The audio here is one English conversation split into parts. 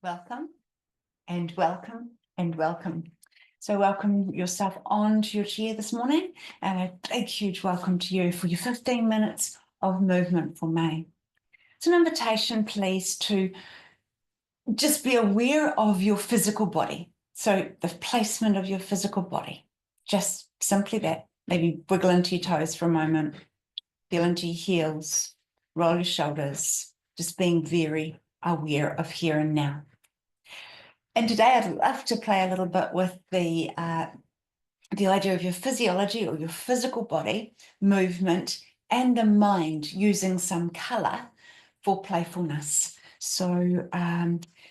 Welcome and welcome and welcome. So welcome yourself onto your chair this morning, and a big, huge welcome to you for your 15 minutes of movement for May. It's an invitation, please, to just be aware of your physical body. So the placement of your physical body, just simply that. Maybe wiggle into your toes for a moment, feel into your heels, roll your shoulders, just being very aware of here and now. And today I'd love to play a little bit with the idea of your physiology or your physical body, movement, and the mind using some colour for playfulness. So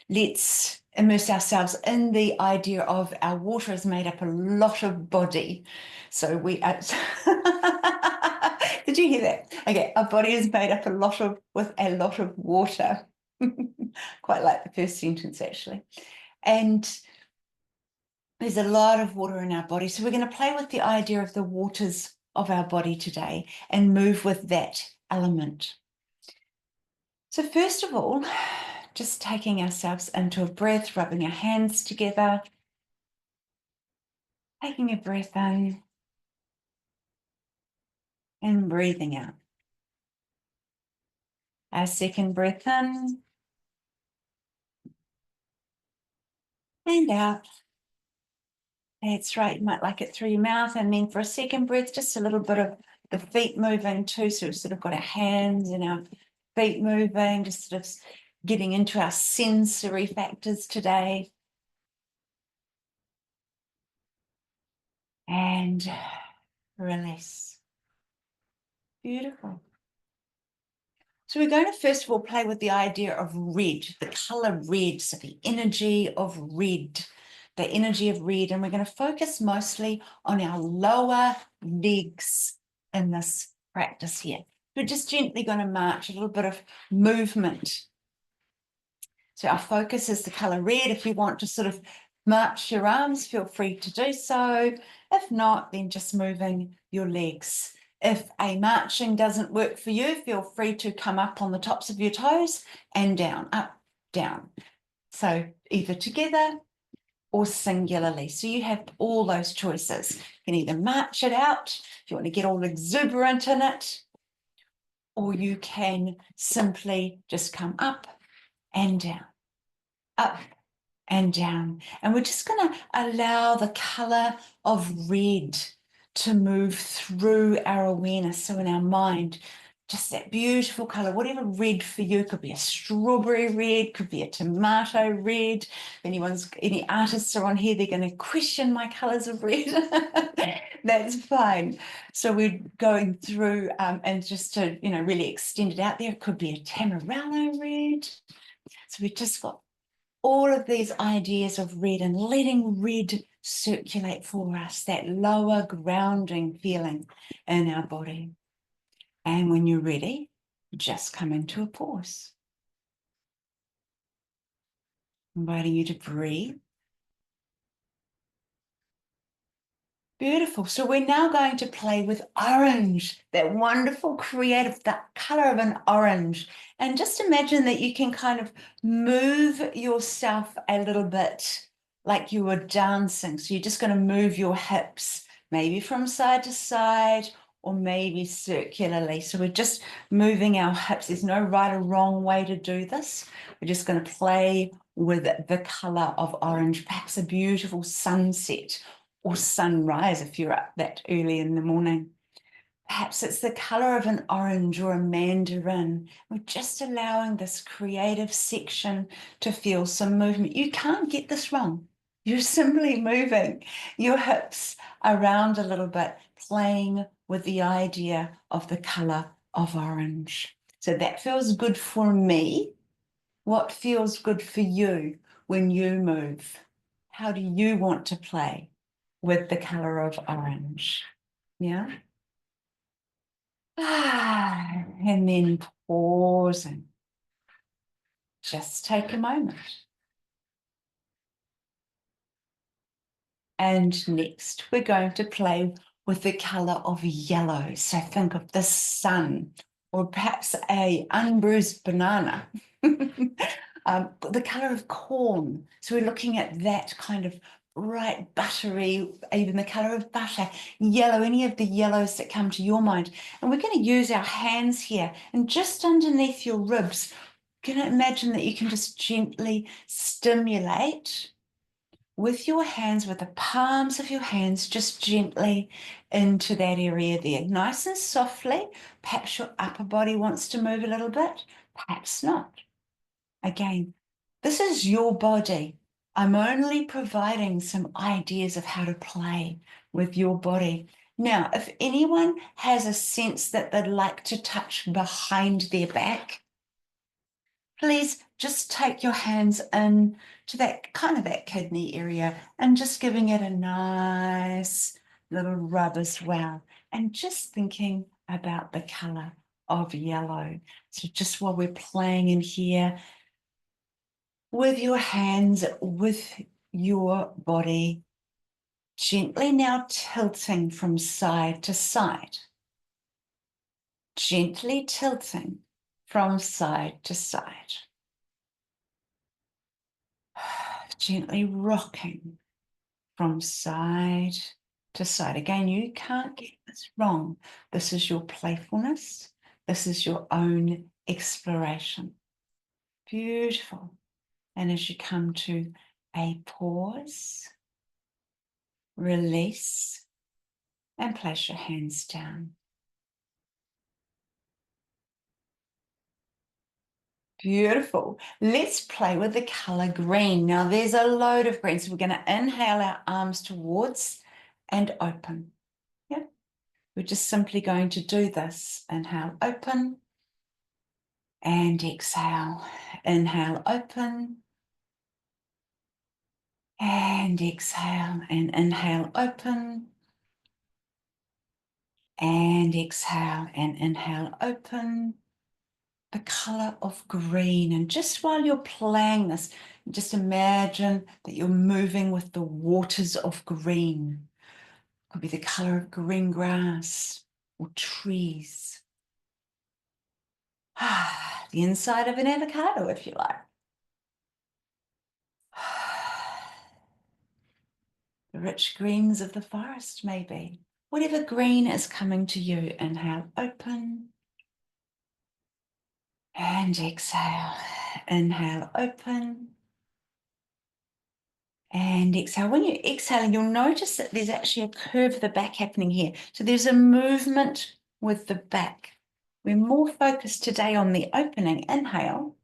let's immerse ourselves in the idea of our water is made up a lot of body. So we are... Did you hear that? Okay, our body is made up with a lot of water. Quite like the first sentence, actually. And there's a lot of water in our body. So we're going to play with the idea of the waters of our body today and move with that element. So first of all, just taking ourselves into a breath, rubbing our hands together, taking a breath in and breathing out. Our second breath in and out. That's right, you might like it through your mouth. And then for a second breath, just a little bit of the feet moving too. So we've sort of got our hands and our feet moving, just sort of getting into our sensory factors today. And release. Beautiful. So we're going to first of all play with the idea of red, the colour red, so the energy of red. The energy of red, and we're going to focus mostly on our lower legs in this practice here. We're just gently going to march, a little bit of movement. So our focus is the colour red. If you want to sort of march your arms, feel free to do so. If not, then just moving your legs. If a marching doesn't work for you, feel free to come up on the tops of your toes and down, up, down. So either together or singularly. So you have all those choices. You can either march it out if you want to get all exuberant in it, or you can simply just come up and down, up and down. And we're just going to allow the colour of red to move through our awareness. So in our mind, just that beautiful colour, whatever red for you, could be a strawberry red, could be a tomato red. If any artists are on here, they're going to question my colours of red. That's fine. So we're going through and just to, really extend it out there, it could be a Tamaralo red. So we've just got all of these ideas of red and letting red circulate for us, that lower grounding feeling in our body. And when you're ready, just come into a pause. Inviting you to breathe. Beautiful. So we're now going to play with orange, that wonderful creative, that color of an orange. And just imagine that you can kind of move yourself a little bit like you were dancing. So you're just going to move your hips, maybe from side to side, or maybe circularly. So we're just moving our hips. There's no right or wrong way to do this. We're just going to play with the color of orange, perhaps a beautiful sunset or sunrise if you're up that early in the morning. Perhaps it's the color of an orange or a mandarin. We're just allowing this creative section to feel some movement. You can't get this wrong. You're simply moving your hips around a little bit, playing with the idea of the color of orange. So that feels good for me. What feels good for you when you move? How do you want to play with the color of orange? Yeah. And then pause and just take a moment. And next, we're going to play with the color of yellow. So think of the sun, or perhaps a unbruised banana, The color of corn. So we're looking at that kind of bright, buttery, even the color of butter, yellow, any of the yellows that come to your mind. And we're going to use our hands here, and just underneath your ribs, you can imagine that you can just gently stimulate with your hands, with the palms of your hands, just gently into that area there, nice and softly. Perhaps your upper body wants to move a little bit, perhaps not. Again, this is your body. I'm only providing some ideas of how to play with your body. Now, if anyone has a sense that they'd like to touch behind their back, please just take your hands in to that kind of that kidney area and just giving it a nice little rub as well. And just thinking about the color of yellow. So just while we're playing in here, with your hands, with your body, gently now tilting from side to side. Gently tilting from side to side. Gently rocking from side to side. Again, you can't get this wrong. This is your playfulness. This is your own exploration. Beautiful. And as you come to a pause, release, and place your hands down. Beautiful. Let's play with the color green. Now there's a load of green. So we're going to inhale our arms towards and open. Yeah. We're just simply going to do this. Inhale, open, and exhale. Inhale, open, and exhale. And inhale, open, and exhale. And inhale, open. The color of green. And just while you're playing this, just imagine that you're moving with the waters of green. Could be the color of green grass or trees. The inside of an avocado, if you like. The rich greens of the forest, maybe. Whatever green is coming to you, inhale, open. And exhale. Inhale, open. And exhale. When you're exhaling, you'll notice that there's actually a curve of the back happening here. So there's a movement with the back. We're more focused today on the opening, inhale.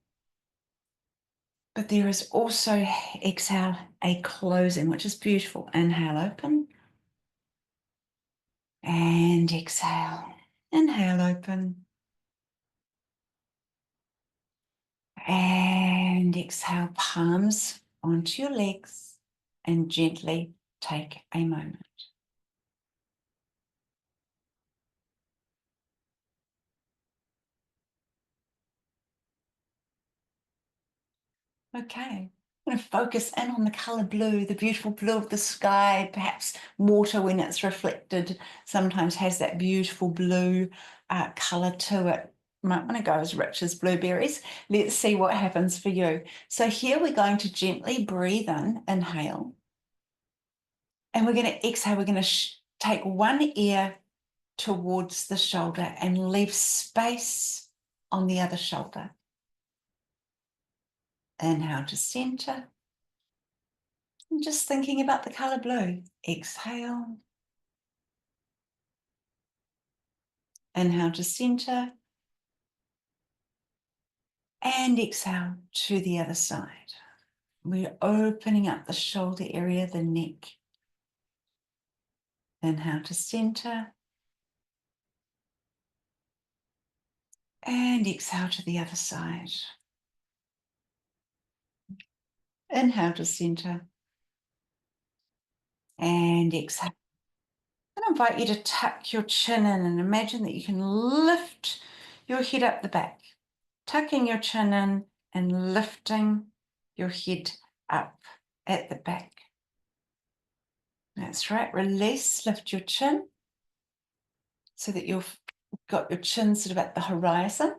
But there is also, exhale, a closing, which is beautiful. Inhale, open. And exhale. Inhale, open. And exhale, palms onto your legs and gently take a moment. Okay, I'm going to focus in on the color blue, the beautiful blue of the sky. Perhaps water, when it's reflected, sometimes has that beautiful blue color to it. Might want to go as rich as blueberries. Let's see what happens for you. So here we're going to gently breathe in, inhale. And we're going to exhale. We're going to take one ear towards the shoulder and leave space on the other shoulder. Inhale to center. And just thinking about the color blue. Exhale. Inhale to center. And exhale to the other side. We're opening up the shoulder area, the neck. Inhale to center. And exhale to the other side. Inhale to center. And exhale. I'm going to invite you to tuck your chin in and imagine that you can lift your head up the back. Tucking your chin in and lifting your head up at the back. That's right. Release, lift your chin so that you've got your chin sort of at the horizon.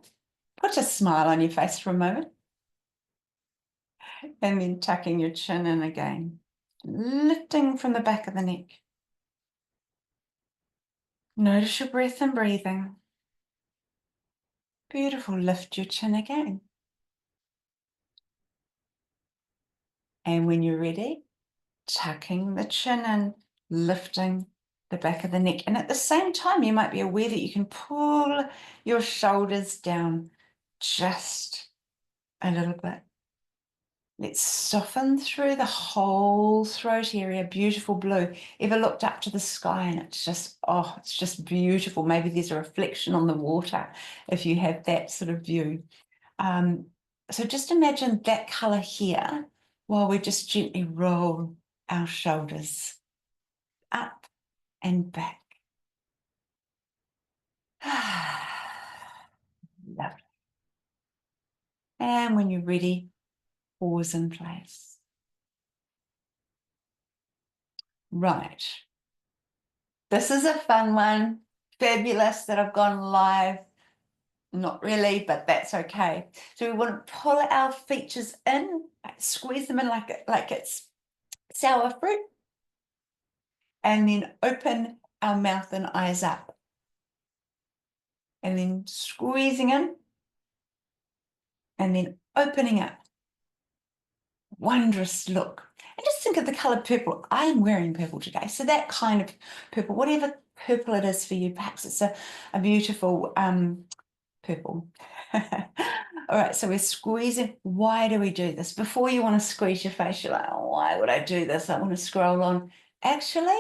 Put a smile on your face for a moment. And then tucking your chin in again, lifting from the back of the neck. Notice your breath and breathing. Beautiful. Lift your chin again. And when you're ready, tucking the chin in, lifting the back of the neck. And at the same time, you might be aware that you can pull your shoulders down just a little bit. Let's soften through the whole throat area. Beautiful blue. Ever looked up to the sky and it's just, oh, it's just beautiful. Maybe there's a reflection on the water if you have that sort of view. So just imagine that color here while we just gently roll our shoulders up and back. Lovely. And when you're ready, pause in place. Right. This is a fun one. Fabulous that I've gone live. Not really, but that's okay. So we want to pull our features in, squeeze them in like it's sour fruit, and then open our mouth and eyes up. And then squeezing in, and then opening up. Wondrous look. And just think of the color purple. I am wearing purple today. So that kind of purple, whatever purple it is for you, perhaps it's a beautiful purple. All right, so we're squeezing. Why do we do this? Before you want to squeeze your face, you're like, oh, why would I do this? I want to scroll on. Actually,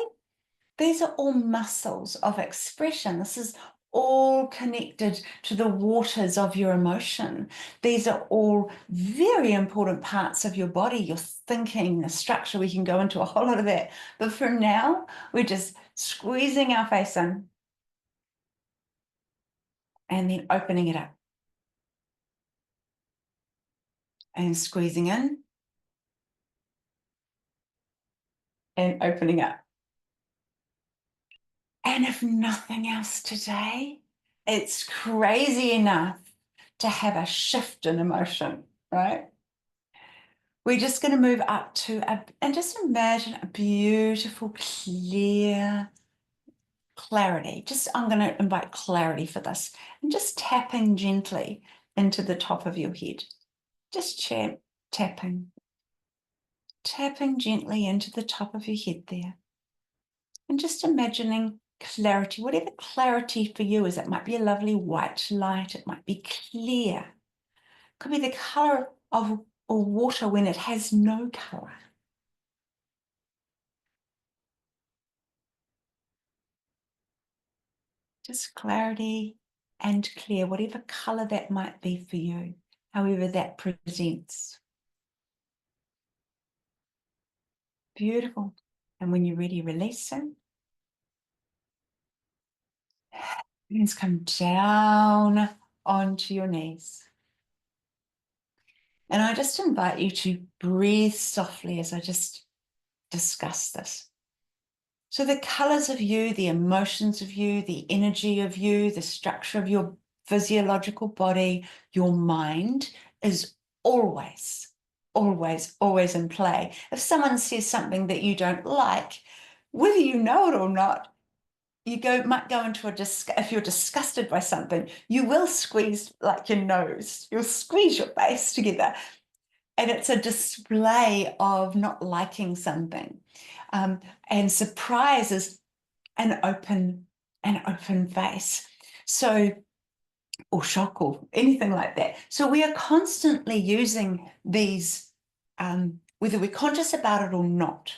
these are all muscles of expression. This is all connected to the waters of your emotion. These are all very important parts of your body, your thinking, the structure. We can go into a whole lot of that. But for now, we're just squeezing our face in and then opening it up. And squeezing in and opening up. And if nothing else today, it's crazy enough to have a shift in emotion, right? We're just going to move up to and just imagine a beautiful, clear clarity. I'm going to invite clarity for this, and just tapping gently into the top of your head. Just tapping gently into the top of your head there. And just imagining clarity, whatever clarity for you is. It might be a lovely white light. It might be clear. It could be the color of water when it has no color. Just clarity and clear, whatever color that might be for you, however that presents. Beautiful. And when you're ready, release it. Hands come down onto your knees. And I just invite you to breathe softly as I just discuss this. So the colors of you, the emotions of you, the energy of you, the structure of your physiological body, your mind is always, always, always in play. If someone says something that you don't like, whether you know it or not, might go into if you're disgusted by something, you will squeeze like your nose, you'll squeeze your face together. And it's a display of not liking something. And surprise is an open face. So, or shock or anything like that. So we are constantly using these, whether we're conscious about it or not.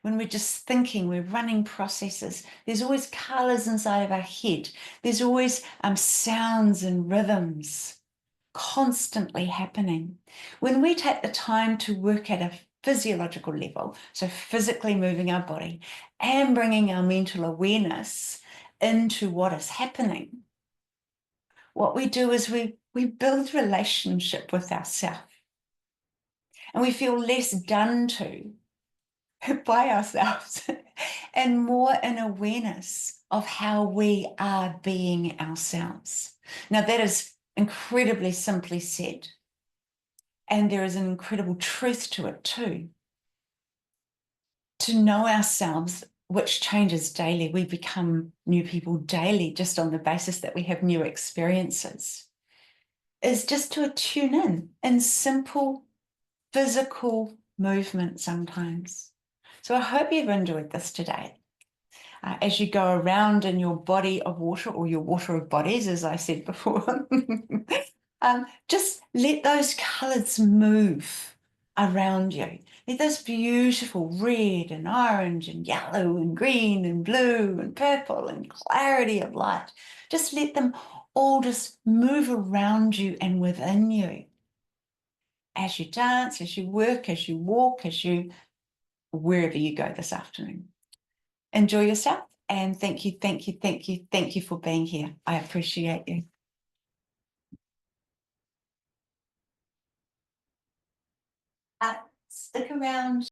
When we're just thinking, we're running processes, there's always colors inside of our head. There's always sounds and rhythms constantly happening. When we take the time to work at a physiological level, so physically moving our body and bringing our mental awareness into what is happening, what we do is we build relationship with ourselves, and we feel less done to by ourselves and more in awareness of how we are being ourselves. Now, that is incredibly simply said. And there is an incredible truth to it too. To know ourselves, which changes daily. We become new people daily just on the basis that we have new experiences, is just to tune in simple physical movement sometimes. So I hope you've enjoyed this today. As you go around in your body of water, or your water of bodies, as I said before, just let those colours move around you. Let those beautiful red and orange and yellow and green and blue and purple and clarity of light, just let them all just move around you and within you. As you dance, as you work, as you walk, wherever you go this afternoon. Enjoy yourself, and thank you, thank you, thank you, thank you for being here. I appreciate you. Stick around.